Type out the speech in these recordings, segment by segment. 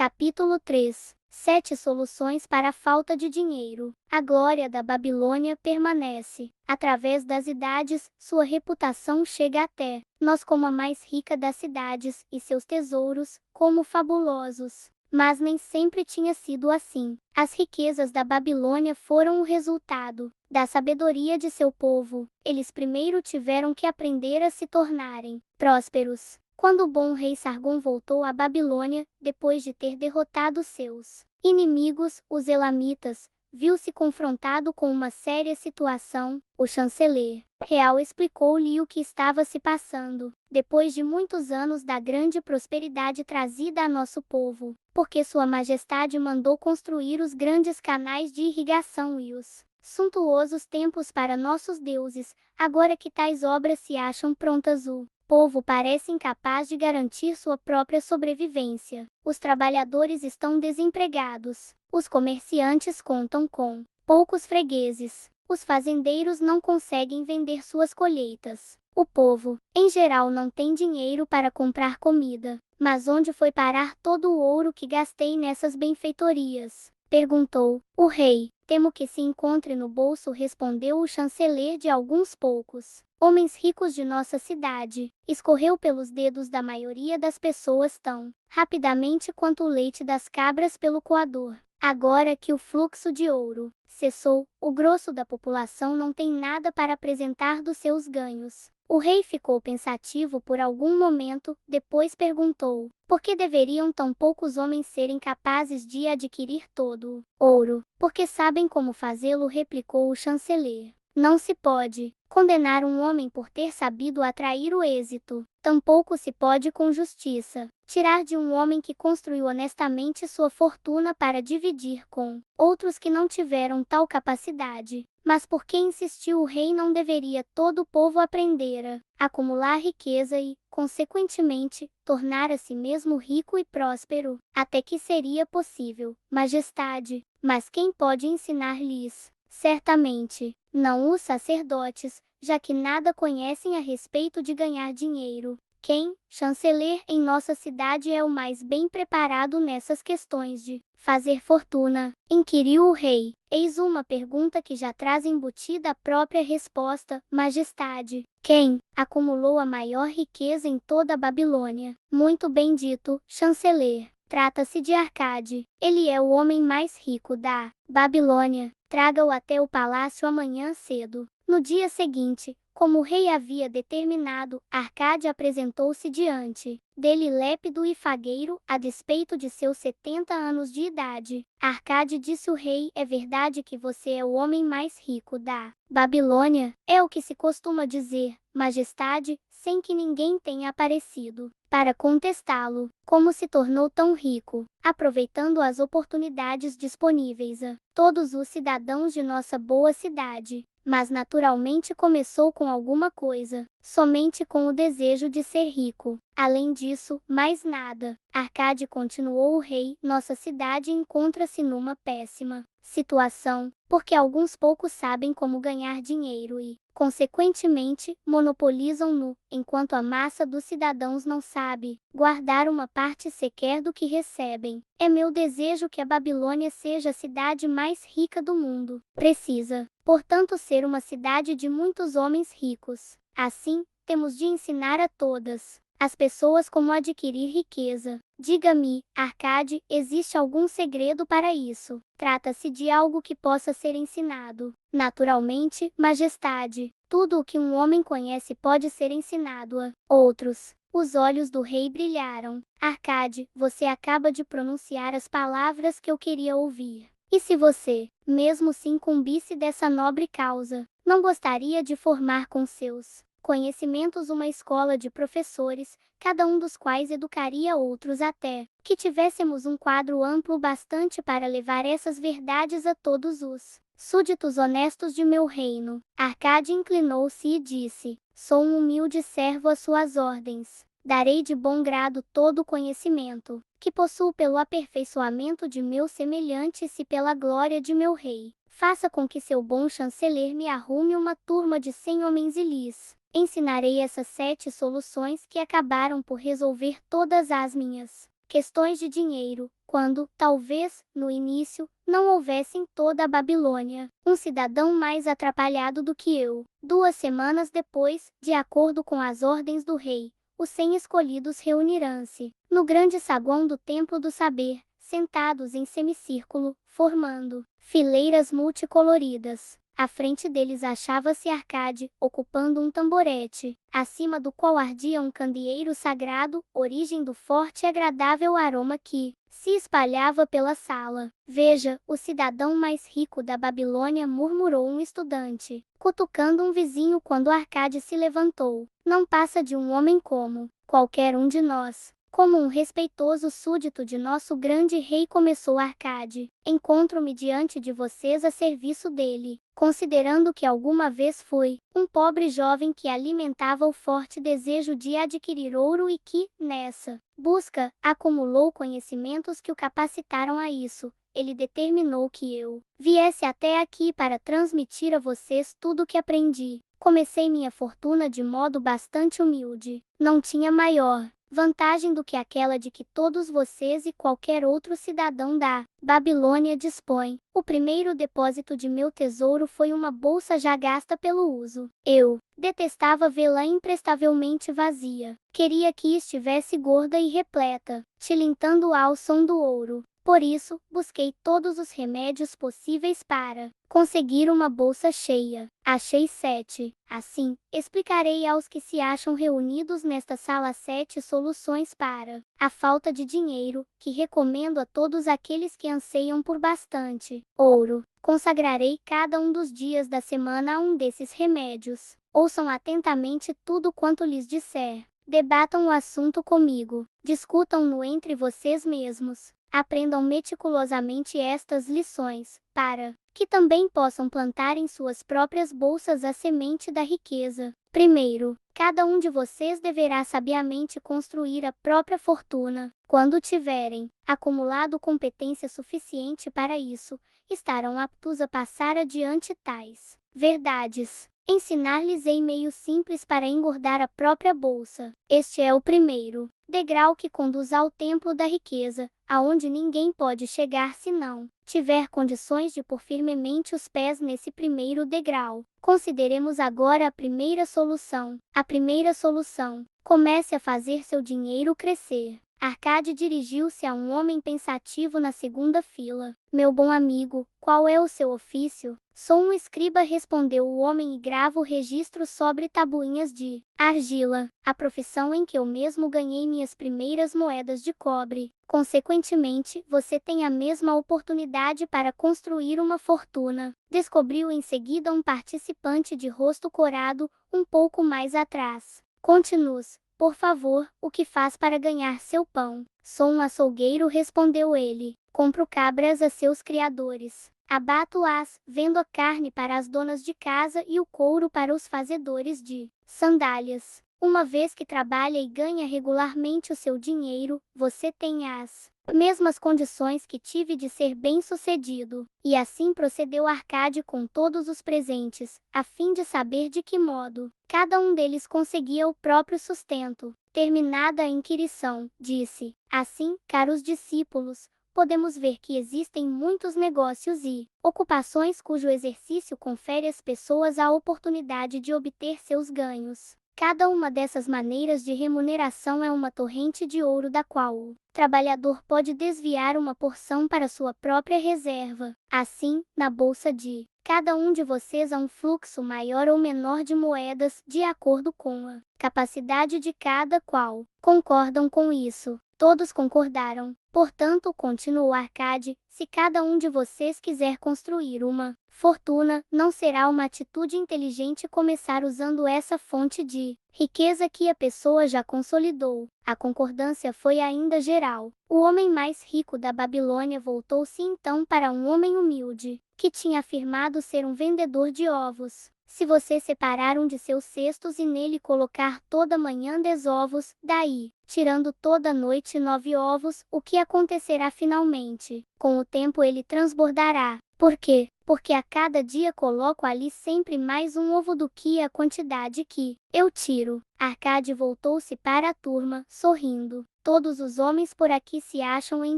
Capítulo 3. 7 soluções para a falta de dinheiro. A glória da Babilônia permanece. Através das idades, sua reputação chega até nós como a mais rica das cidades, e seus tesouros, como fabulosos. Mas nem sempre tinha sido assim. As riquezas da Babilônia foram o resultado da sabedoria de seu povo. Eles primeiro tiveram que aprender a se tornarem prósperos. Quando o bom rei Sargon voltou à Babilônia, depois de ter derrotado seus inimigos, os elamitas, viu-se confrontado com uma séria situação. O chanceler real explicou-lhe o que estava se passando. Depois de muitos anos da grande prosperidade trazida a nosso povo, porque Sua Majestade mandou construir os grandes canais de irrigação e os suntuosos templos para nossos deuses, agora que tais obras se acham prontas, o povo parece incapaz de garantir sua própria sobrevivência. Os trabalhadores estão desempregados. Os comerciantes contam com poucos fregueses. Os fazendeiros não conseguem vender suas colheitas. O povo, em geral, não tem dinheiro para comprar comida. Mas onde foi parar todo o ouro que gastei nessas benfeitorias? Perguntou o rei. Temo que se encontre no bolso, respondeu o chanceler de alguns poucos homens ricos de nossa cidade. Escorreu pelos dedos da maioria das pessoas tão rapidamente quanto o leite das cabras pelo coador. Agora que o fluxo de ouro cessou, o grosso da população não tem nada para apresentar dos seus ganhos. O rei ficou pensativo por algum momento, depois perguntou: por que deveriam tão poucos homens serem capazes de adquirir todo o ouro? Porque sabem como fazê-lo, replicou o chanceler. Não se pode condenar um homem por ter sabido atrair o êxito. Tampouco se pode com justiça tirar de um homem que construiu honestamente sua fortuna para dividir com outros que não tiveram tal capacidade. Mas por que insistiu o rei? Não deveria todo o povo aprender a acumular riqueza e, consequentemente, tornar a si mesmo rico e próspero? Até que seria possível, majestade. Mas quem pode ensinar-lhes? Certamente, não os sacerdotes, já que nada conhecem a respeito de ganhar dinheiro. Quem, chanceler, em nossa cidade é o mais bem preparado nessas questões de fazer fortuna? Inquiriu o rei. Eis uma pergunta que já traz embutida a própria resposta, majestade. Quem acumulou a maior riqueza em toda a Babilônia? Muito bem dito, chanceler. Trata-se de Arcade. Ele é o homem mais rico da Babilônia. Traga-o até o palácio amanhã cedo. No dia seguinte, como o rei havia determinado, Arcade apresentou-se diante dele lépido e fagueiro, a despeito de seus 70 anos de idade. Arcade disse o rei: é verdade que você é o homem mais rico da Babilônia? É o que se costuma dizer, majestade, sem que ninguém tenha aparecido para contestá-lo. Como se tornou tão rico? Aproveitando as oportunidades disponíveis a todos os cidadãos de nossa boa cidade. Mas naturalmente começou com alguma coisa, somente com o desejo de ser rico. Além disso, mais nada. Arcade, continuou o rei, nossa cidade encontra-se numa péssima situação, porque alguns poucos sabem como ganhar dinheiro e, consequentemente, monopolizam-no, enquanto a massa dos cidadãos não sabe guardar uma parte sequer do que recebem. É meu desejo que a Babilônia seja a cidade mais rica do mundo. Precisa, portanto, ser uma cidade de muitos homens ricos. Assim, temos de ensinar a todas as pessoas como adquirir riqueza. Diga-me, Arcade, existe algum segredo para isso? Trata-se de algo que possa ser ensinado. Naturalmente, majestade. Tudo o que um homem conhece pode ser ensinado a outros. Os olhos do rei brilharam. Arcade, você acaba de pronunciar as palavras que eu queria ouvir. E se você, mesmo se incumbisse dessa nobre causa, não gostaria de formar com seus conhecimentos uma escola de professores, cada um dos quais educaria outros até que tivéssemos um quadro amplo bastante para levar essas verdades a todos os súditos honestos de meu reino? Arcade inclinou-se e disse: sou um humilde servo às suas ordens. Darei de bom grado todo o conhecimento que possuo pelo aperfeiçoamento de meus semelhantes e pela glória de meu rei. Faça com que seu bom chanceler me arrume uma turma de 100 homens e lhes ensinarei essas 7 soluções que acabaram por resolver todas as minhas questões de dinheiro, quando, talvez, no início, não houvesse em toda a Babilônia um cidadão mais atrapalhado do que eu. 2 semanas depois, de acordo com as ordens do rei, os 100 escolhidos reunirão-se no grande saguão do Templo do Saber, sentados em semicírculo, formando fileiras multicoloridas. À frente deles achava-se Arcade, ocupando um tamborete, acima do qual ardia um candeeiro sagrado, origem do forte e agradável aroma que se espalhava pela sala. Veja, o cidadão mais rico da Babilônia, murmurou um estudante, cutucando um vizinho quando Arcade se levantou. Não passa de um homem como qualquer um de nós. Como um respeitoso súdito de nosso grande rei, começou Arcade. Encontro-me diante de vocês a serviço dele, considerando que alguma vez fui um pobre jovem que alimentava o forte desejo de adquirir ouro e que, nessa busca, acumulou conhecimentos que o capacitaram a isso. Ele determinou que eu viesse até aqui para transmitir a vocês tudo o que aprendi. Comecei minha fortuna de modo bastante humilde. Não tinha maior vantagem do que aquela de que todos vocês e qualquer outro cidadão da Babilônia dispõe. O primeiro depósito de meu tesouro foi uma bolsa já gasta pelo uso. Eu detestava vê-la imprestavelmente vazia. Queria que estivesse gorda e repleta, tilintando ao som do ouro. Por isso, busquei todos os remédios possíveis para conseguir uma bolsa cheia. Achei 7. Assim, explicarei aos que se acham reunidos nesta sala 7 soluções para a falta de dinheiro, que recomendo a todos aqueles que anseiam por bastante ouro. Consagrarei cada um dos dias da semana a um desses remédios. Ouçam atentamente tudo quanto lhes disser. Debatam o assunto comigo. Discutam-no entre vocês mesmos. Aprendam meticulosamente estas lições, para que também possam plantar em suas próprias bolsas a semente da riqueza. Primeiro, cada um de vocês deverá sabiamente construir a própria fortuna. Quando tiverem acumulado competência suficiente para isso, estarão aptos a passar adiante tais verdades. Ensinar-lhes-ei meios simples para engordar a própria bolsa. Este é o primeiro degrau que conduz ao templo da riqueza, aonde ninguém pode chegar se não tiver condições de pôr firmemente os pés nesse primeiro degrau. Consideremos agora a primeira solução. A primeira solução: comece a fazer seu dinheiro crescer. Arcade dirigiu-se a um homem pensativo na segunda fila. Meu bom amigo, qual é o seu ofício? Sou um escriba, respondeu o homem, e gravo registros sobre tabuinhas de argila, a profissão em que eu mesmo ganhei minhas primeiras moedas de cobre. Consequentemente, você tem a mesma oportunidade para construir uma fortuna. Descobriu em seguida um participante de rosto corado, um pouco mais atrás. Continue, por favor, o que faz para ganhar seu pão? Sou um açougueiro, respondeu ele. Compro cabras a seus criadores. Abato-as, vendo a carne para as donas de casa e o couro para os fazedores de sandálias. Uma vez que trabalha e ganha regularmente o seu dinheiro, você tem as mesmas condições que tive de ser bem-sucedido. E assim procedeu Arcade com todos os presentes, a fim de saber de que modo cada um deles conseguia o próprio sustento. Terminada a inquirição, disse: assim, caros discípulos, podemos ver que existem muitos negócios e ocupações cujo exercício confere às pessoas a oportunidade de obter seus ganhos. Cada uma dessas maneiras de remuneração é uma torrente de ouro da qual o trabalhador pode desviar uma porção para sua própria reserva. Assim, na bolsa de cada um de vocês há um fluxo maior ou menor de moedas, de acordo com a capacidade de cada qual. Concordam com isso? Todos concordaram. Portanto, continuou Arcade, se cada um de vocês quiser construir uma fortuna, não será uma atitude inteligente começar usando essa fonte de riqueza que a pessoa já consolidou. A concordância foi ainda geral. O homem mais rico da Babilônia voltou-se então para um homem humilde, que tinha afirmado ser um vendedor de ovos. Se você separar um de seus cestos e nele colocar toda manhã 10 ovos, daí, tirando toda noite 9 ovos, o que acontecerá finalmente? Com o tempo ele transbordará. Por quê? Porque a cada dia coloco ali sempre mais um ovo do que a quantidade que eu tiro. Arcade voltou-se para a turma, sorrindo. Todos os homens por aqui se acham em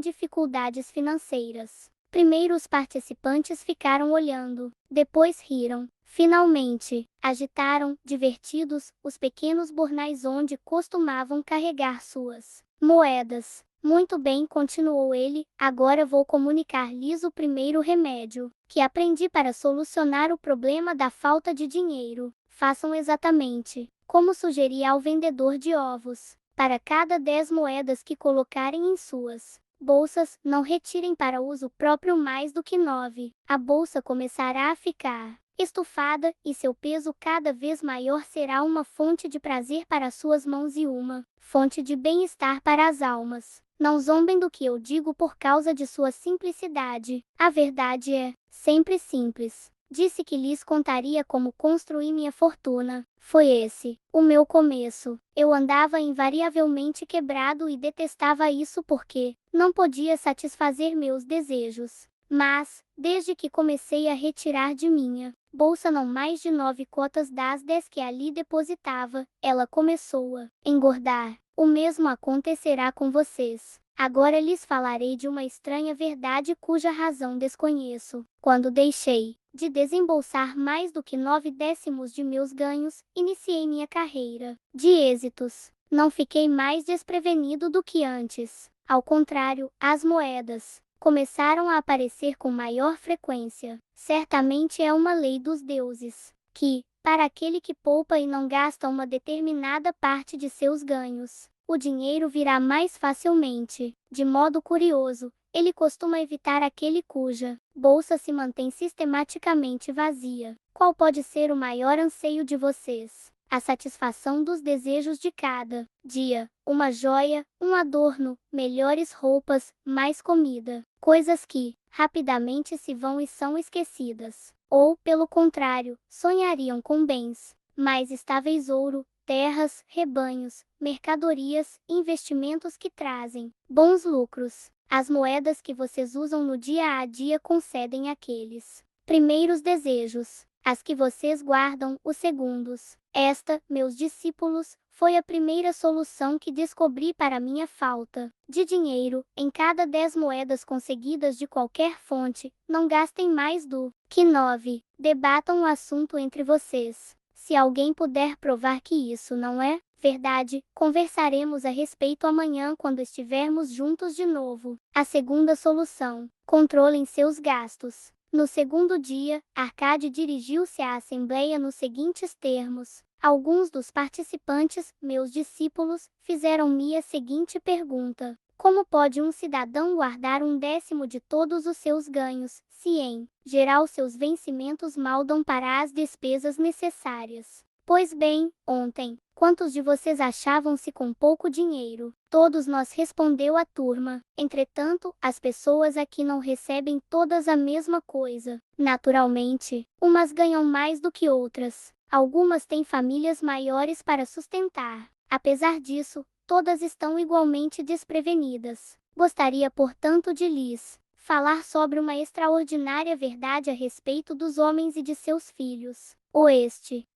dificuldades financeiras. Primeiro os participantes ficaram olhando, depois riram. Finalmente, agitaram, divertidos, os pequenos bornais onde costumavam carregar suas moedas. Muito bem, continuou ele, agora vou comunicar-lhes o primeiro remédio que aprendi para solucionar o problema da falta de dinheiro. Façam exatamente como sugeri ao vendedor de ovos. Para cada 10 moedas que colocarem em suas bolsas, não retirem para uso próprio mais do que 9. A bolsa começará a ficar estufada, e seu peso cada vez maior será uma fonte de prazer para suas mãos e uma fonte de bem-estar para as almas. Não zombem do que eu digo por causa de sua simplicidade. A verdade é sempre simples. Disse que lhes contaria como construir minha fortuna. Foi esse o meu começo. Eu andava invariavelmente quebrado e detestava isso porque não podia satisfazer meus desejos. Mas, desde que comecei a retirar de minha bolsa não mais de 9 cotas das 10 que ali depositava, ela começou a engordar. O mesmo acontecerá com vocês. Agora lhes falarei de uma estranha verdade cuja razão desconheço. Quando deixei de desembolsar mais do que 9/10 de meus ganhos, iniciei minha carreira de êxitos. Não fiquei mais desprevenido do que antes. Ao contrário, as moedas começaram a aparecer com maior frequência. Certamente é uma lei dos deuses, que, para aquele que poupa e não gasta uma determinada parte de seus ganhos, o dinheiro virá mais facilmente. De modo curioso, ele costuma evitar aquele cuja bolsa se mantém sistematicamente vazia. Qual pode ser o maior anseio de vocês? A satisfação dos desejos de cada dia, uma joia, um adorno, melhores roupas, mais comida, coisas que rapidamente se vão e são esquecidas. Ou, pelo contrário, sonhariam com bens mais estáveis, ouro, terras, rebanhos, mercadorias, investimentos que trazem bons lucros. As moedas que vocês usam no dia a dia concedem aqueles primeiros desejos. As que vocês guardam, os segundos. Esta, meus discípulos, foi a primeira solução que descobri para minha falta de dinheiro. Em cada 10 moedas conseguidas de qualquer fonte, não gastem mais do que 9. Debatam o assunto entre vocês. Se alguém puder provar que isso não é verdade, conversaremos a respeito amanhã quando estivermos juntos de novo. A segunda solução: controlem seus gastos. No segundo dia, Arcade dirigiu-se à Assembleia nos seguintes termos. Alguns dos participantes, meus discípulos, fizeram-me a seguinte pergunta: como pode um cidadão guardar 1/10 de todos os seus ganhos, se em geral seus vencimentos mal dão para as despesas necessárias? Pois bem, ontem, quantos de vocês achavam-se com pouco dinheiro? Todos nós, respondeu a turma. Entretanto, as pessoas aqui não recebem todas a mesma coisa. Naturalmente, umas ganham mais do que outras. Algumas têm famílias maiores para sustentar. Apesar disso, todas estão igualmente desprevenidas. Gostaria, portanto, de lhes falar sobre uma extraordinária verdade a respeito dos homens e de seus filhos.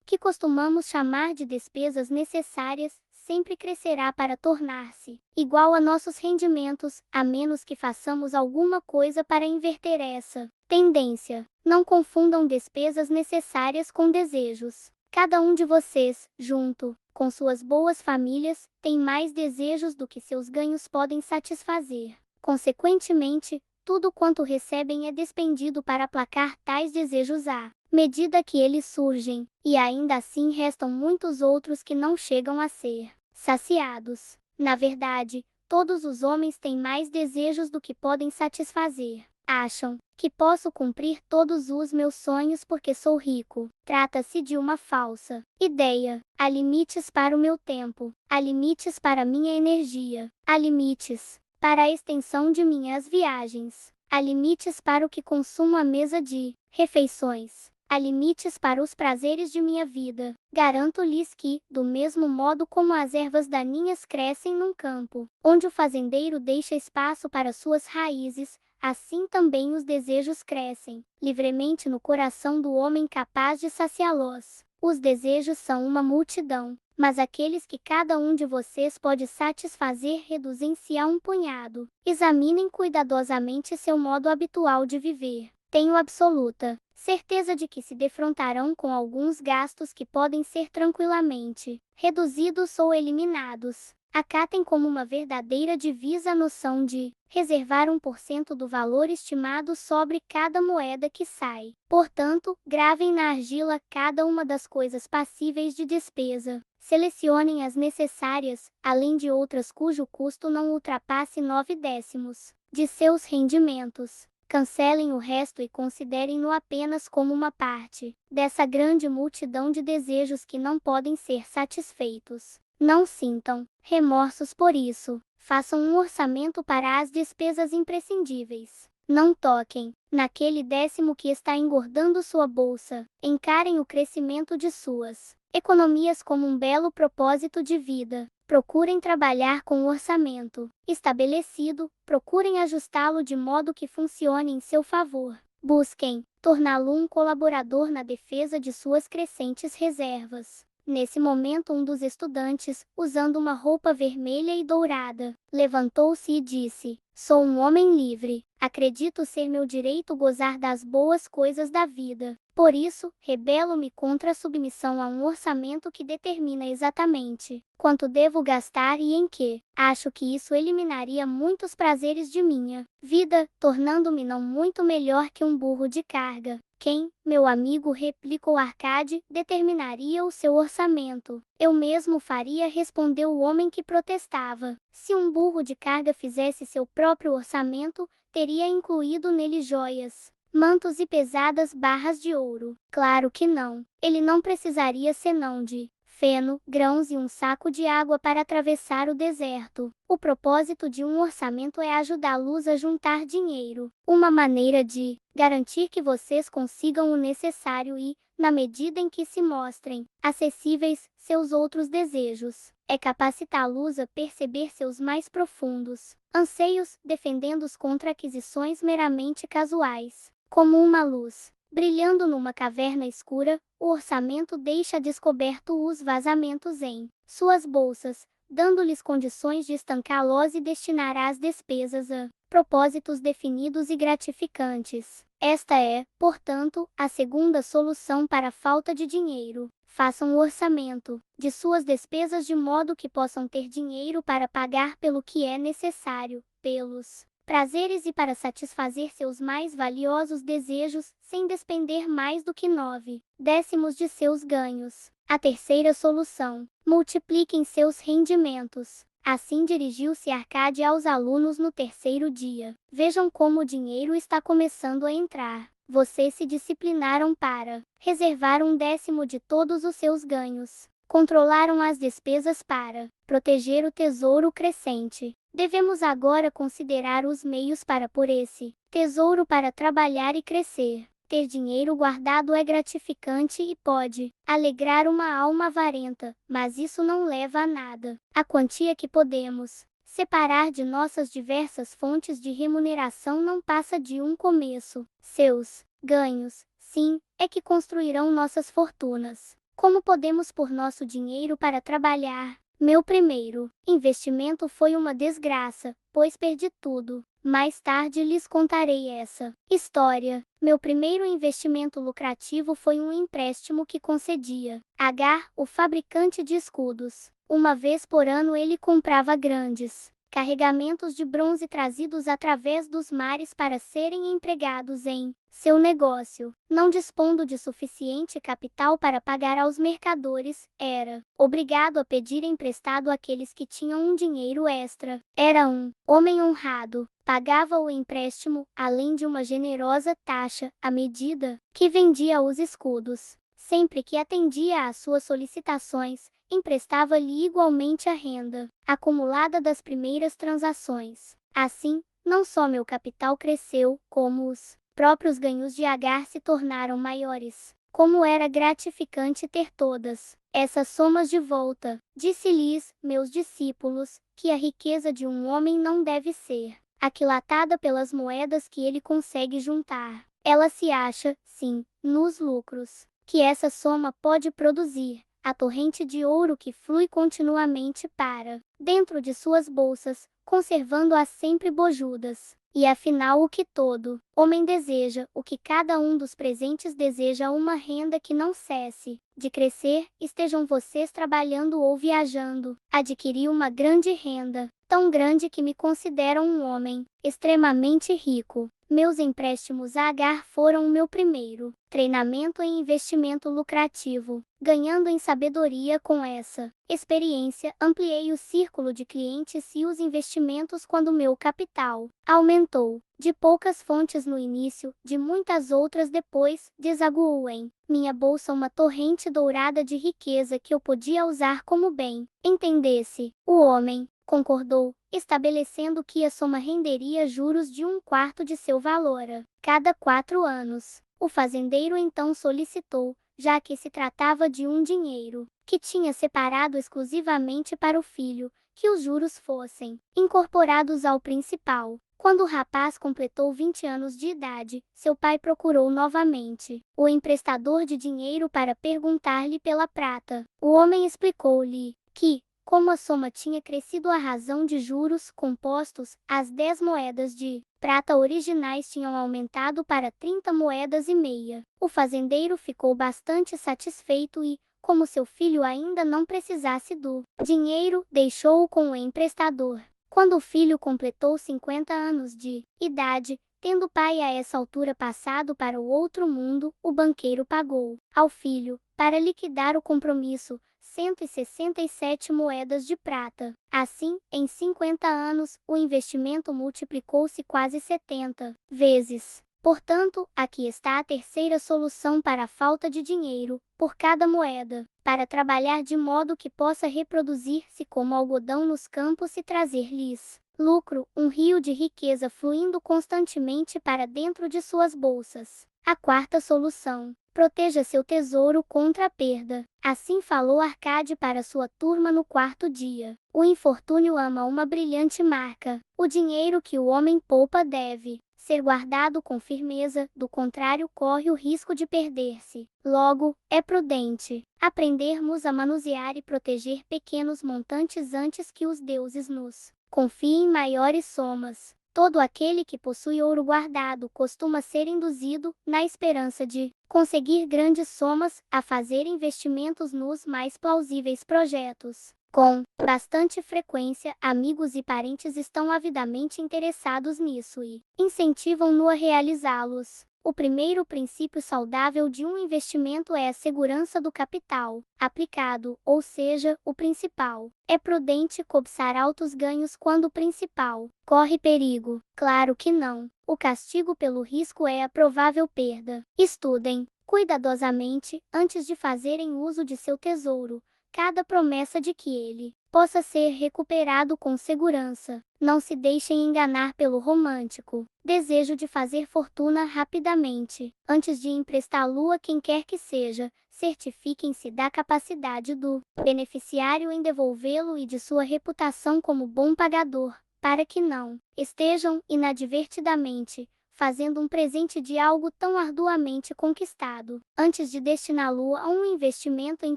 Que costumamos chamar de despesas necessárias, sempre crescerá para tornar-se igual a nossos rendimentos, a menos que façamos alguma coisa para inverter essa tendência. Não confundam despesas necessárias com desejos. Cada um de vocês, junto com suas boas famílias, tem mais desejos do que seus ganhos podem satisfazer. Consequentemente, tudo quanto recebem é despendido para aplacar tais desejos à medida que eles surgem, e ainda assim restam muitos outros que não chegam a ser saciados. Na verdade, todos os homens têm mais desejos do que podem satisfazer. Acham que posso cumprir todos os meus sonhos porque sou rico. Trata-se de uma falsa ideia. Há limites para o meu tempo, há limites para minha energia, há limites para a extensão de minhas viagens, há limites para o que consumo à mesa de refeições. Há limites para os prazeres de minha vida. Garanto-lhes que, do mesmo modo como as ervas daninhas crescem num campo, onde o fazendeiro deixa espaço para suas raízes, assim também os desejos crescem livremente no coração do homem capaz de saciá-los. Os desejos são uma multidão, mas aqueles que cada um de vocês pode satisfazer reduzem-se a um punhado. Examinem cuidadosamente seu modo habitual de viver. Tenho absoluta certeza de que se defrontarão com alguns gastos que podem ser tranquilamente reduzidos ou eliminados. Acatem como uma verdadeira divisa a noção de reservar 1% do valor estimado sobre cada moeda que sai. Portanto, gravem na argila cada uma das coisas passíveis de despesa. Selecionem as necessárias, além de outras cujo custo não ultrapasse 9/10 de seus rendimentos. Cancelem o resto e considerem-no apenas como uma parte dessa grande multidão de desejos que não podem ser satisfeitos. Não sintam remorsos por isso. Façam um orçamento para as despesas imprescindíveis. Não toquem naquele décimo que está engordando sua bolsa. Encarem o crescimento de suas economias como um belo propósito de vida. Procurem trabalhar com o orçamento estabelecido, procurem ajustá-lo de modo que funcione em seu favor. Busquem torná-lo um colaborador na defesa de suas crescentes reservas. Nesse momento, um dos estudantes, usando uma roupa vermelha e dourada, levantou-se e disse: "Sou um homem livre. Acredito ser meu direito gozar das boas coisas da vida. Por isso, rebelo-me contra a submissão a um orçamento que determina exatamente quanto devo gastar e em que. Acho que isso eliminaria muitos prazeres de minha vida, tornando-me não muito melhor que um burro de carga." "Quem, meu amigo", replicou Arcade, "determinaria o seu orçamento?" "Eu mesmo faria", respondeu o homem que protestava. "Se um burro de carga fizesse seu próprio orçamento, teria incluído nele joias, mantos e pesadas barras de ouro." "Claro que não. Ele não precisaria senão de feno, grãos e um saco de água para atravessar o deserto. O propósito de um orçamento é ajudá-los a juntar dinheiro. Uma maneira de garantir que vocês consigam o necessário e, na medida em que se mostrem acessíveis, seus outros desejos, é capacitá-los a perceber seus mais profundos anseios, defendendo-os contra aquisições meramente casuais. Como uma luz brilhando numa caverna escura, o orçamento deixa descoberto os vazamentos em suas bolsas, dando-lhes condições de estancá-los e destinar as despesas a propósitos definidos e gratificantes. Esta é, portanto, a segunda solução para a falta de dinheiro. Façam o orçamento de suas despesas de modo que possam ter dinheiro para pagar pelo que é necessário, pelos prazeres e para satisfazer seus mais valiosos desejos, sem despender mais do que 9/10 de seus ganhos. A terceira solução: multipliquem seus rendimentos. Assim dirigiu-se Arcade aos alunos no terceiro dia. Vejam como o dinheiro está começando a entrar. Vocês se disciplinaram para reservar 1/10 de todos os seus ganhos. Controlaram as despesas para proteger o tesouro crescente. Devemos agora considerar os meios para pôr esse tesouro para trabalhar e crescer. Ter dinheiro guardado é gratificante e pode alegrar uma alma avarenta, mas isso não leva a nada. A quantia que podemos separar de nossas diversas fontes de remuneração não passa de um começo. Seus ganhos, sim, é que construirão nossas fortunas. Como podemos pôr nosso dinheiro para trabalhar? Meu primeiro investimento foi uma desgraça, pois perdi tudo. Mais tarde lhes contarei essa história. Meu primeiro investimento lucrativo foi um empréstimo que concedia H, o fabricante de escudos. Uma vez por ano ele comprava grandes carregamentos de bronze trazidos através dos mares para serem empregados em seu negócio. Não dispondo de suficiente capital para pagar aos mercadores, era obrigado a pedir emprestado àqueles que tinham um dinheiro extra. Era um homem honrado. Pagava o empréstimo, além de uma generosa taxa, à medida que vendia os escudos. Sempre que atendia às suas solicitações, emprestava-lhe igualmente a renda acumulada das primeiras transações. Assim, não só meu capital cresceu, como os próprios ganhos de Agar se tornaram maiores. Como era gratificante ter todas essas somas de volta. Disse-lhes, meus discípulos, que a riqueza de um homem não deve ser aquilatada pelas moedas que ele consegue juntar. Ela se acha, sim, nos lucros que essa soma pode produzir. A torrente de ouro que flui continuamente para dentro de suas bolsas, conservando-as sempre bojudas. E afinal o que todo homem deseja, o que cada um dos presentes deseja, uma renda que não cesse de crescer, estejam vocês trabalhando ou viajando. Adquiri uma grande renda, tão grande que me considero um homem extremamente rico. Meus empréstimos a Agar foram o meu primeiro treinamento em investimento lucrativo. Ganhando em sabedoria com essa experiência, ampliei o círculo de clientes e os investimentos quando meu capital aumentou. De poucas fontes no início, de muitas outras depois, desaguou em minha bolsa uma torrente dourada de riqueza que eu podia usar como bem entendesse. O homem concordou, estabelecendo que a soma renderia juros de 1/4 de seu valor a cada 4 anos. O fazendeiro então solicitou, já que se tratava de um dinheiro que tinha separado exclusivamente para o filho, que os juros fossem incorporados ao principal. Quando o rapaz completou 20 anos de idade, seu pai procurou novamente o emprestador de dinheiro para perguntar-lhe pela prata. O homem explicou-lhe que, como a soma tinha crescido à razão de juros compostos, as 10 moedas de prata originais tinham aumentado para 30 moedas e meia. O fazendeiro ficou bastante satisfeito e, como seu filho ainda não precisasse do dinheiro, deixou-o com o emprestador. Quando o filho completou 50 anos de idade, tendo o pai a essa altura passado para o outro mundo, o banqueiro pagou ao filho, para liquidar o compromisso, 167 moedas de prata. Assim, em 50 anos, o investimento multiplicou-se quase 70 vezes. Portanto, aqui está a terceira solução para a falta de dinheiro, por cada moeda, para trabalhar de modo que possa reproduzir-se como algodão nos campos e trazer-lhes lucro, um rio de riqueza fluindo constantemente para dentro de suas bolsas. A quarta solução: proteja seu tesouro contra a perda. Assim falou Arcade para sua turma no quarto dia. O infortúnio ama uma brilhante marca. O dinheiro que o homem poupa deve ser guardado com firmeza, do contrário corre o risco de perder-se. Logo, é prudente aprendermos a manusear e proteger pequenos montantes antes que os deuses nos confiem maiores somas. Todo aquele que possui ouro guardado costuma ser induzido, na esperança de conseguir grandes somas, a fazer investimentos nos mais plausíveis projetos. Com bastante frequência, amigos e parentes estão avidamente interessados nisso e incentivam-no a realizá-los. O primeiro princípio saudável de um investimento é a segurança do capital aplicado, ou seja, o principal. É prudente cobiçar altos ganhos quando o principal corre perigo? Claro que não. O castigo pelo risco é a provável perda. Estudem cuidadosamente, antes de fazerem uso de seu tesouro, cada promessa de que ele possa ser recuperado com segurança. Não se deixem enganar pelo romântico desejo de fazer fortuna rapidamente. Antes de emprestá-lo a quem quer que seja, certifiquem-se da capacidade do beneficiário em devolvê-lo e de sua reputação como bom pagador, para que não estejam, inadvertidamente, fazendo um presente de algo tão arduamente conquistado, antes de destiná-lo a um investimento em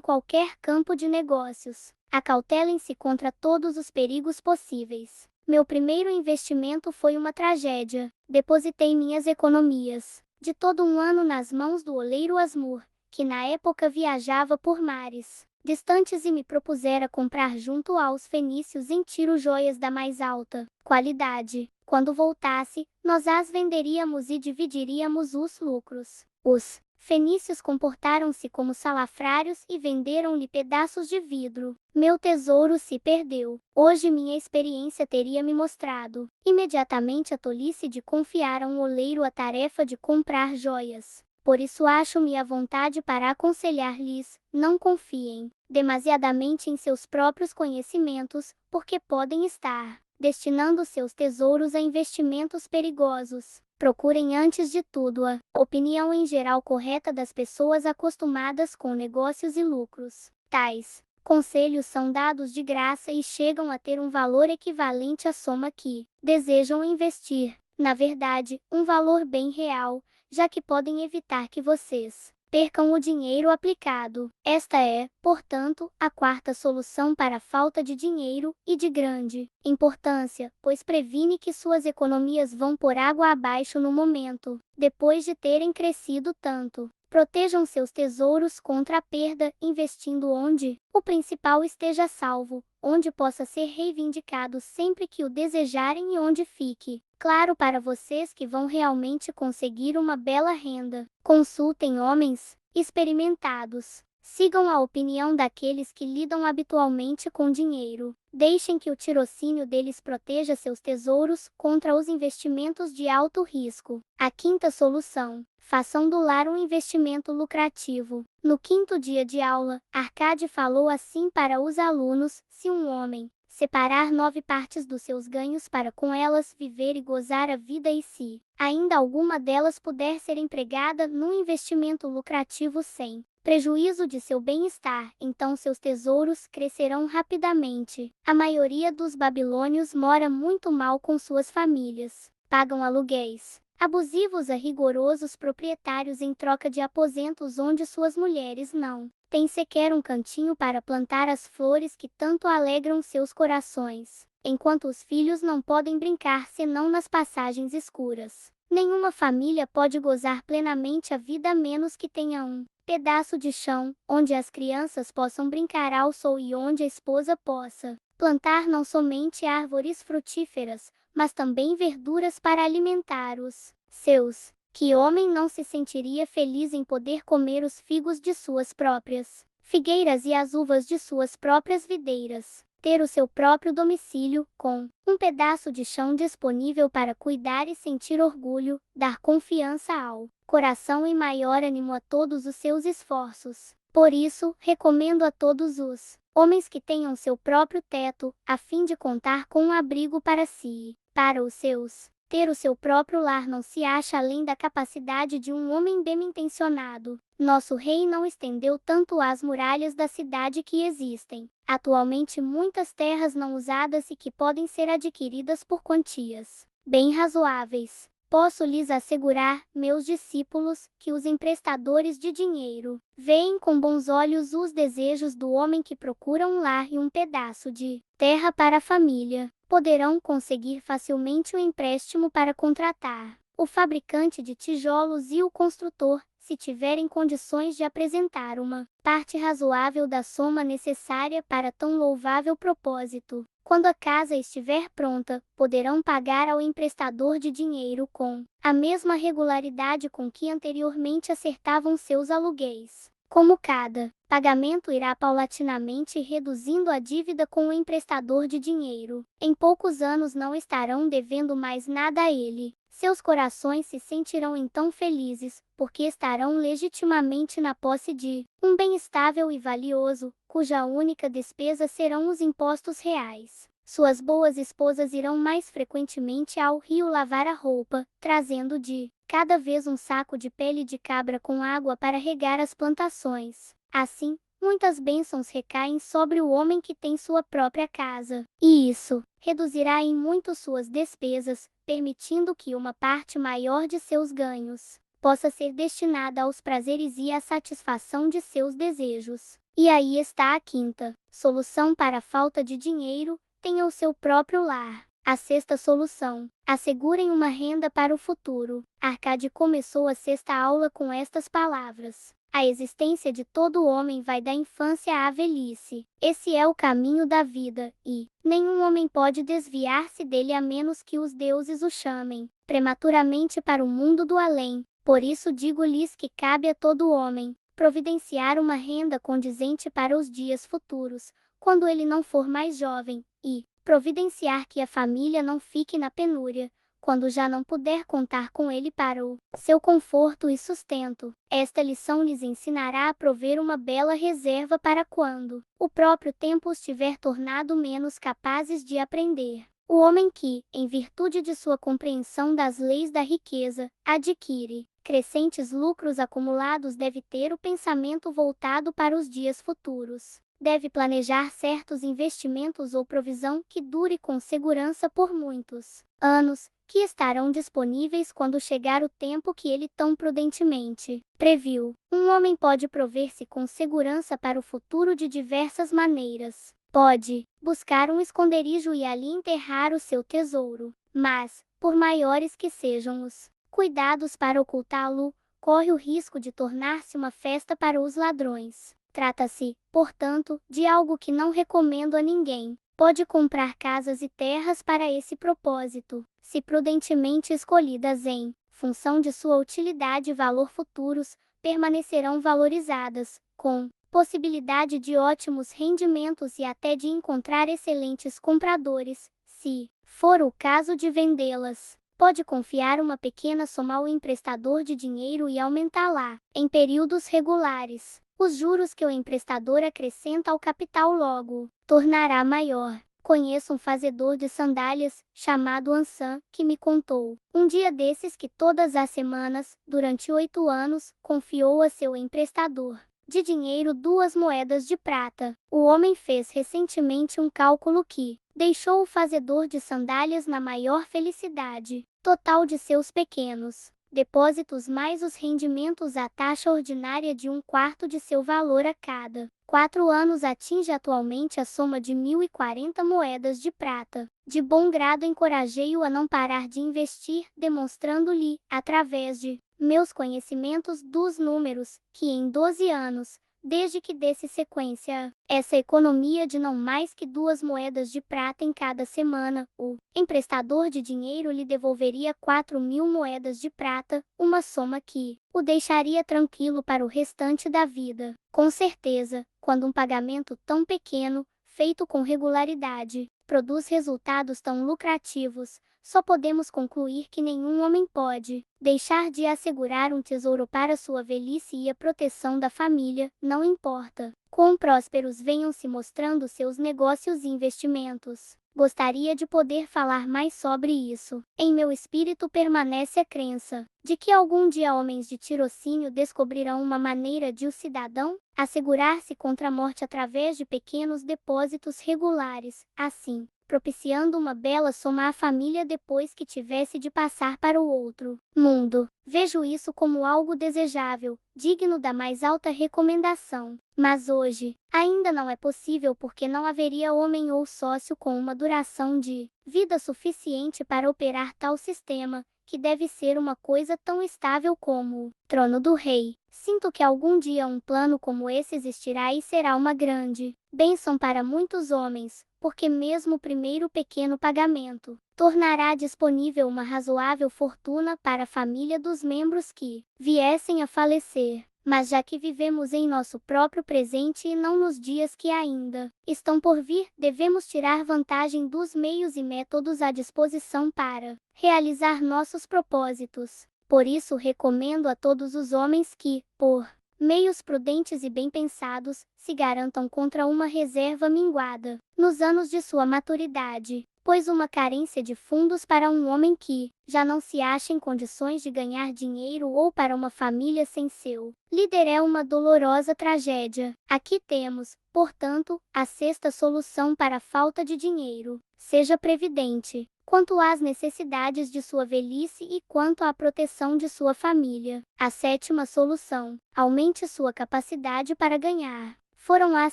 qualquer campo de negócios. Acautelem-se contra todos os perigos possíveis. Meu primeiro investimento foi uma tragédia. Depositei minhas economias de todo um ano nas mãos do oleiro Asmur, que na época viajava por mares distantes e me propusera comprar junto aos fenícios em Tiro joias da mais alta qualidade. Quando voltasse, nós as venderíamos e dividiríamos os lucros. Os fenícios comportaram-se como salafrários e venderam-lhe pedaços de vidro. Meu tesouro se perdeu. Hoje minha experiência teria me mostrado imediatamente a tolice de confiar a um oleiro a tarefa de comprar joias. Por isso acho-me à vontade para aconselhar-lhes: não confiem demasiadamente em seus próprios conhecimentos, porque podem estar destinando seus tesouros a investimentos perigosos. Procurem antes de tudo a opinião em geral correta das pessoas acostumadas com negócios e lucros. Tais conselhos são dados de graça e chegam a ter um valor equivalente à soma que desejam investir. Na verdade, um valor bem real, já que podem evitar que vocês percam o dinheiro aplicado. Esta é, portanto, a quarta solução para a falta de dinheiro, e de grande importância, pois previne que suas economias vão por água abaixo no momento, depois de terem crescido tanto. Protejam seus tesouros contra a perda, investindo onde o principal esteja salvo, onde possa ser reivindicado sempre que o desejarem e onde fique claro para vocês que vão realmente conseguir uma bela renda. Consultem homens experimentados. Sigam a opinião daqueles que lidam habitualmente com dinheiro. Deixem que o tirocínio deles proteja seus tesouros contra os investimentos de alto risco. A quinta solução: façam do lar um investimento lucrativo. No quinto dia de aula, Arcade falou assim para os alunos: se um homem separar 9 partes dos seus ganhos para com elas viver e gozar a vida, e se ainda alguma delas puder ser empregada num investimento lucrativo sem prejuízo de seu bem-estar, então seus tesouros crescerão rapidamente. A maioria dos babilônios mora muito mal com suas famílias. Pagam aluguéis abusivos a rigorosos proprietários em troca de aposentos onde suas mulheres não têm sequer um cantinho para plantar as flores que tanto alegram seus corações, enquanto os filhos não podem brincar senão nas passagens escuras. Nenhuma família pode gozar plenamente a vida a menos que tenha um pedaço de chão, onde as crianças possam brincar ao sol e onde a esposa possa plantar não somente árvores frutíferas, mas também verduras para alimentar os seus. Que homem não se sentiria feliz em poder comer os figos de suas próprias figueiras e as uvas de suas próprias videiras? Ter o seu próprio domicílio, com um pedaço de chão disponível para cuidar e sentir orgulho, dar confiança ao coração e maior ânimo a todos os seus esforços. Por isso, recomendo a todos os homens que tenham seu próprio teto, a fim de contar com um abrigo para si e para os seus. Ter o seu próprio lar não se acha além da capacidade de um homem bem-intencionado. Nosso rei não estendeu tanto as muralhas da cidade que existem atualmente muitas terras não usadas e que podem ser adquiridas por quantias bem razoáveis. Posso lhes assegurar, meus discípulos, que os emprestadores de dinheiro veem com bons olhos os desejos do homem que procura um lar e um pedaço de terra para a família. Poderão conseguir facilmente um empréstimo para contratar o fabricante de tijolos e o construtor, se tiverem condições de apresentar uma parte razoável da soma necessária para tão louvável propósito. Quando a casa estiver pronta, poderão pagar ao emprestador de dinheiro com a mesma regularidade com que anteriormente acertavam seus aluguéis. Como cada pagamento irá paulatinamente reduzindo a dívida com o emprestador de dinheiro, em poucos anos não estarão devendo mais nada a ele. Seus corações se sentirão então felizes, porque estarão legitimamente na posse de um bem estável e valioso, cuja única despesa serão os impostos reais. Suas boas esposas irão mais frequentemente ao rio lavar a roupa, trazendo de cada vez um saco de pele de cabra com água para regar as plantações. Assim, muitas bênçãos recaem sobre o homem que tem sua própria casa, e isso reduzirá em muito suas despesas, permitindo que uma parte maior de seus ganhos possa ser destinada aos prazeres e à satisfação de seus desejos. E aí está a quinta solução para a falta de dinheiro: tenha o seu próprio lar. A sexta solução: assegurem uma renda para o futuro. Arcade começou a sexta aula com estas palavras: a existência de todo homem vai da infância à velhice. Esse é o caminho da vida, e nenhum homem pode desviar-se dele a menos que os deuses o chamem prematuramente para o mundo do além. Por isso digo-lhes que cabe a todo homem providenciar uma renda condizente para os dias futuros, quando ele não for mais jovem, e providenciar que a família não fique na penúria, quando já não puder contar com ele para o seu conforto e sustento. Esta lição lhes ensinará a prover uma bela reserva para quando o próprio tempo os tiver tornado menos capazes de aprender. O homem que, em virtude de sua compreensão das leis da riqueza, adquire crescentes lucros acumulados deve ter o pensamento voltado para os dias futuros. Deve planejar certos investimentos ou provisão que dure com segurança por muitos anos, que estarão disponíveis quando chegar o tempo que ele tão prudentemente previu. Um homem pode prover-se com segurança para o futuro de diversas maneiras. Pode buscar um esconderijo e ali enterrar o seu tesouro. Mas, por maiores que sejam os cuidados para ocultá-lo, corre o risco de tornar-se uma festa para os ladrões. Trata-se, portanto, de algo que não recomendo a ninguém. Pode comprar casas e terras para esse propósito, se prudentemente escolhidas em função de sua utilidade e valor futuros, permanecerão valorizadas, com possibilidade de ótimos rendimentos e até de encontrar excelentes compradores, se for o caso de vendê-las. Pode confiar uma pequena soma ao emprestador de dinheiro e aumentá-la, em períodos regulares. Os juros que o emprestador acrescenta ao capital logo tornará maior. Conheço um fazedor de sandálias, chamado Ansan, que me contou, um dia desses, que todas as semanas, durante 8 anos, confiou a seu emprestador de dinheiro 2 moedas de prata. O homem fez recentemente um cálculo que deixou o fazedor de sandálias na maior felicidade total de seus pequenos depósitos mais os rendimentos à taxa ordinária de 1/4 de seu valor a cada 4 anos atinge atualmente a soma de 1.040 moedas de prata. De bom grado encorajei-o a não parar de investir, demonstrando-lhe, através de meus conhecimentos dos números, que em 12 anos, desde que desse sequência a essa economia de não mais que 2 moedas de prata em cada semana, o emprestador de dinheiro lhe devolveria 4.000 moedas de prata, uma soma que o deixaria tranquilo para o restante da vida. Com certeza, quando um pagamento tão pequeno, feito com regularidade, produz resultados tão lucrativos, só podemos concluir que nenhum homem pode deixar de assegurar um tesouro para sua velhice e a proteção da família, não importa quão prósperos venham se mostrando seus negócios e investimentos. Gostaria de poder falar mais sobre isso. Em meu espírito permanece a crença de que algum dia homens de tirocínio descobrirão uma maneira de o cidadão assegurar-se contra a morte através de pequenos depósitos regulares, assim propiciando uma bela soma à família depois que tivesse de passar para o outro mundo. Vejo isso como algo desejável, digno da mais alta recomendação. Mas hoje, ainda não é possível porque não haveria homem ou sócio com uma duração de vida suficiente para operar tal sistema, que deve ser uma coisa tão estável como o trono do rei. Sinto que algum dia um plano como esse existirá e será uma grande bênção para muitos homens, porque mesmo o primeiro pequeno pagamento tornará disponível uma razoável fortuna para a família dos membros que viessem a falecer. Mas já que vivemos em nosso próprio presente e não nos dias que ainda estão por vir, devemos tirar vantagem dos meios e métodos à disposição para realizar nossos propósitos. Por isso recomendo a todos os homens que, por meios prudentes e bem pensados, se garantam contra uma reserva minguada nos anos de sua maturidade, pois uma carência de fundos para um homem que já não se acha em condições de ganhar dinheiro ou para uma família sem seu líder é uma dolorosa tragédia. Aqui temos, portanto, a sexta solução para a falta de dinheiro. Seja previdente quanto às necessidades de sua velhice e quanto à proteção de sua família. A sétima solução: aumente sua capacidade para ganhar. Foram as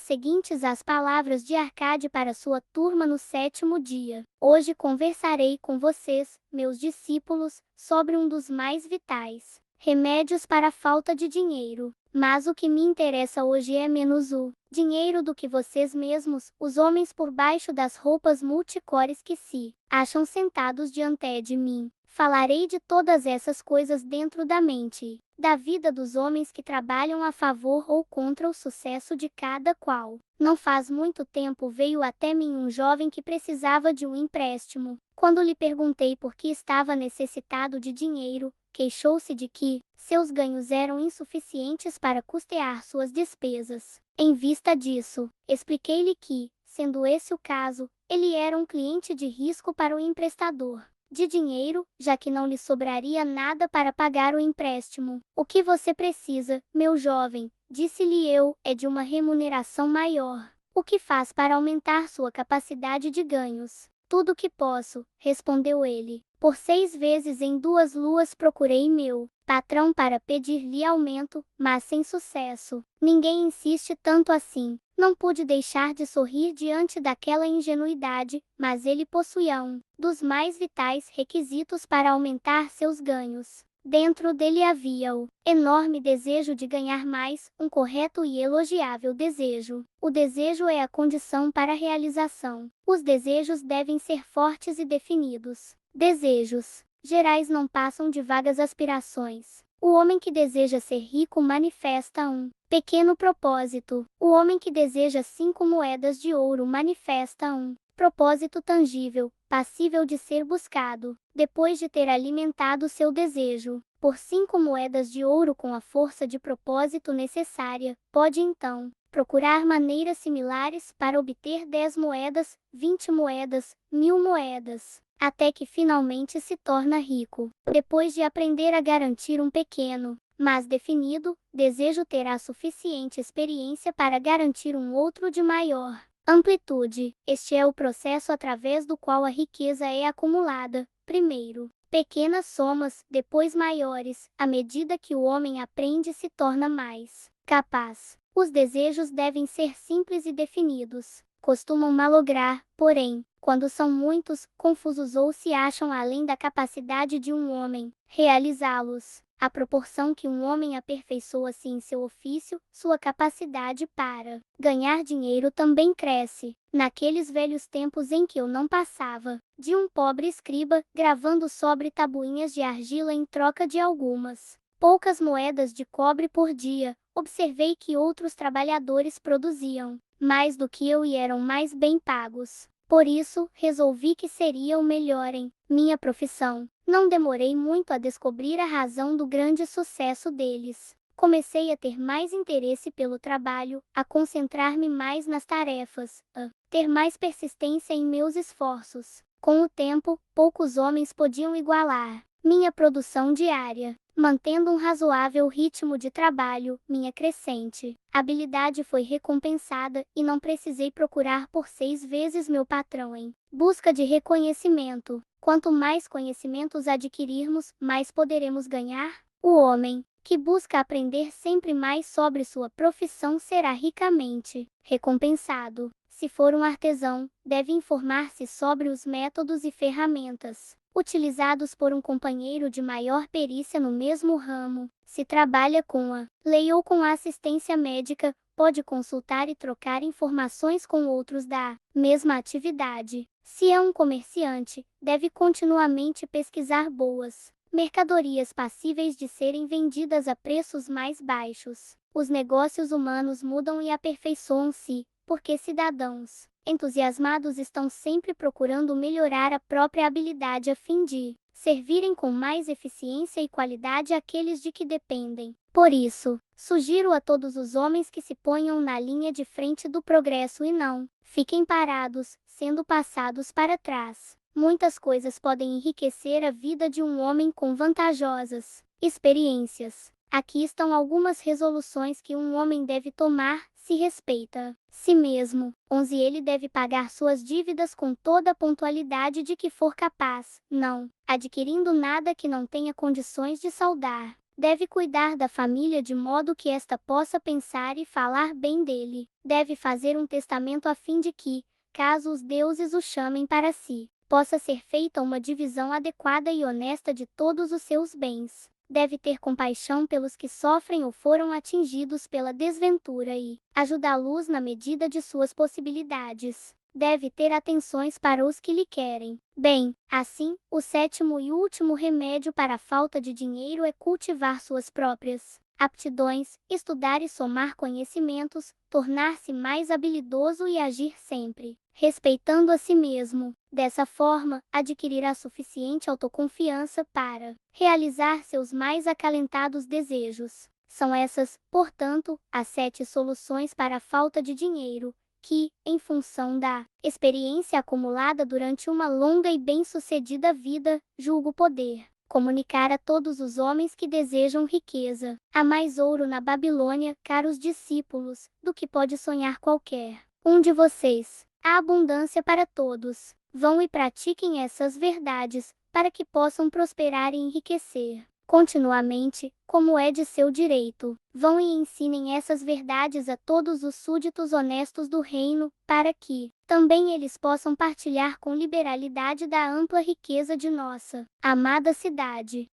seguintes as palavras de Arcade para sua turma no 7º dia. Hoje conversarei com vocês, meus discípulos, sobre um dos mais vitais remédios para a falta de dinheiro. Mas o que me interessa hoje é menos o dinheiro do que vocês mesmos, os homens por baixo das roupas multicores que se acham sentados diante de mim. Falarei de todas essas coisas dentro da mente, da vida dos homens que trabalham a favor ou contra o sucesso de cada qual. Não faz muito tempo veio até mim um jovem que precisava de um empréstimo. Quando lhe perguntei por que estava necessitado de dinheiro, queixou-se de que seus ganhos eram insuficientes para custear suas despesas. Em vista disso, expliquei-lhe que, sendo esse o caso, ele era um cliente de risco para o emprestador de dinheiro, já que não lhe sobraria nada para pagar o empréstimo. O que você precisa, meu jovem, disse-lhe eu, é de uma remuneração maior. O que faz para aumentar sua capacidade de ganhos? tudo que posso, respondeu ele. Por 6 vezes em 2 luas procurei meu patrão para pedir-lhe aumento, mas sem sucesso. Ninguém insiste tanto assim. Não pude deixar de sorrir diante daquela ingenuidade, mas ele possuía um dos mais vitais requisitos para aumentar seus ganhos. Dentro dele havia o enorme desejo de ganhar mais, um correto e elogiável desejo. O desejo é a condição para a realização. Os desejos devem ser fortes e definidos. Desejos gerais não passam de vagas aspirações. O homem que deseja ser rico manifesta um pequeno propósito. O homem que deseja 5 moedas de ouro manifesta um propósito tangível, passível de ser buscado. Depois de ter alimentado seu desejo por 5 moedas de ouro com a força de propósito necessária, pode então procurar maneiras similares para obter 10 moedas, 20 moedas, 1000 moedas, até que finalmente se torna rico. Depois de aprender a garantir um pequeno, mas definido, desejo, terá suficiente experiência para garantir um outro de maior amplitude. Este é o processo através do qual a riqueza é acumulada. Primeiro, pequenas somas, depois maiores. À medida que o homem aprende, se torna mais capaz. Os desejos devem ser simples e definidos. Costumam malograr, porém, quando são muitos, confusos ou se acham além da capacidade de um homem realizá-los. À proporção que um homem aperfeiçoa-se em seu ofício, sua capacidade para ganhar dinheiro também cresce. Naqueles velhos tempos em que eu não passava de um pobre escriba, gravando sobre tabuinhas de argila em troca de algumas poucas moedas de cobre por dia, observei que outros trabalhadores produziam mais do que eu e eram mais bem pagos. Por isso, resolvi que seria o melhor em minha profissão. Não demorei muito a descobrir a razão do grande sucesso deles. Comecei a ter mais interesse pelo trabalho, a concentrar-me mais nas tarefas, a ter mais persistência em meus esforços. Com o tempo, poucos homens podiam igualar minha produção diária. Mantendo um razoável ritmo de trabalho, minha crescente habilidade foi recompensada e não precisei procurar por 6 vezes meu patrão em busca de reconhecimento. Quanto mais conhecimentos adquirirmos, mais poderemos ganhar. O homem que busca aprender sempre mais sobre sua profissão será ricamente recompensado. Se for um artesão, deve informar-se sobre os métodos e ferramentas utilizados por um companheiro de maior perícia no mesmo ramo. Se trabalha com a lei ou com a assistência médica, pode consultar e trocar informações com outros da mesma atividade. Se é um comerciante, deve continuamente pesquisar boas mercadorias passíveis de serem vendidas a preços mais baixos. Os negócios humanos mudam e aperfeiçoam-se, porque cidadãos entusiasmados estão sempre procurando melhorar a própria habilidade a fim de servirem com mais eficiência e qualidade aqueles de que dependem. Por isso, sugiro a todos os homens que se ponham na linha de frente do progresso e não fiquem parados, sendo passados para trás. Muitas coisas podem enriquecer a vida de um homem com vantajosas experiências. Aqui estão algumas resoluções que um homem deve tomar. Se respeita si mesmo. 11. Ele deve pagar suas dívidas com toda a pontualidade de que for capaz, não adquirindo nada que não tenha condições de saldar. Deve cuidar da família de modo que esta possa pensar e falar bem dele. Deve fazer um testamento a fim de que, caso os deuses o chamem para si, possa ser feita uma divisão adequada e honesta de todos os seus bens. Deve ter compaixão pelos que sofrem ou foram atingidos pela desventura e ajudá-los na medida de suas possibilidades. Deve ter atenções para os que lhe querem bem. Assim, o 7º e último remédio para a falta de dinheiro é cultivar suas próprias aptidões, estudar e somar conhecimentos, tornar-se mais habilidoso e agir sempre respeitando a si mesmo. Dessa forma, adquirirá suficiente autoconfiança para realizar seus mais acalentados desejos. São essas, portanto, as 7 soluções para a falta de dinheiro, que, em função da experiência acumulada durante uma longa e bem-sucedida vida, julgo poder comunicar a todos os homens que desejam riqueza. Há mais ouro na Babilônia, caros discípulos, do que pode sonhar qualquer um de vocês. Há abundância para todos. Vão e pratiquem essas verdades, para que possam prosperar e enriquecer continuamente, como é de seu direito. Vão e ensinem essas verdades a todos os súditos honestos do reino, para que também eles possam partilhar com liberalidade da ampla riqueza de nossa amada cidade.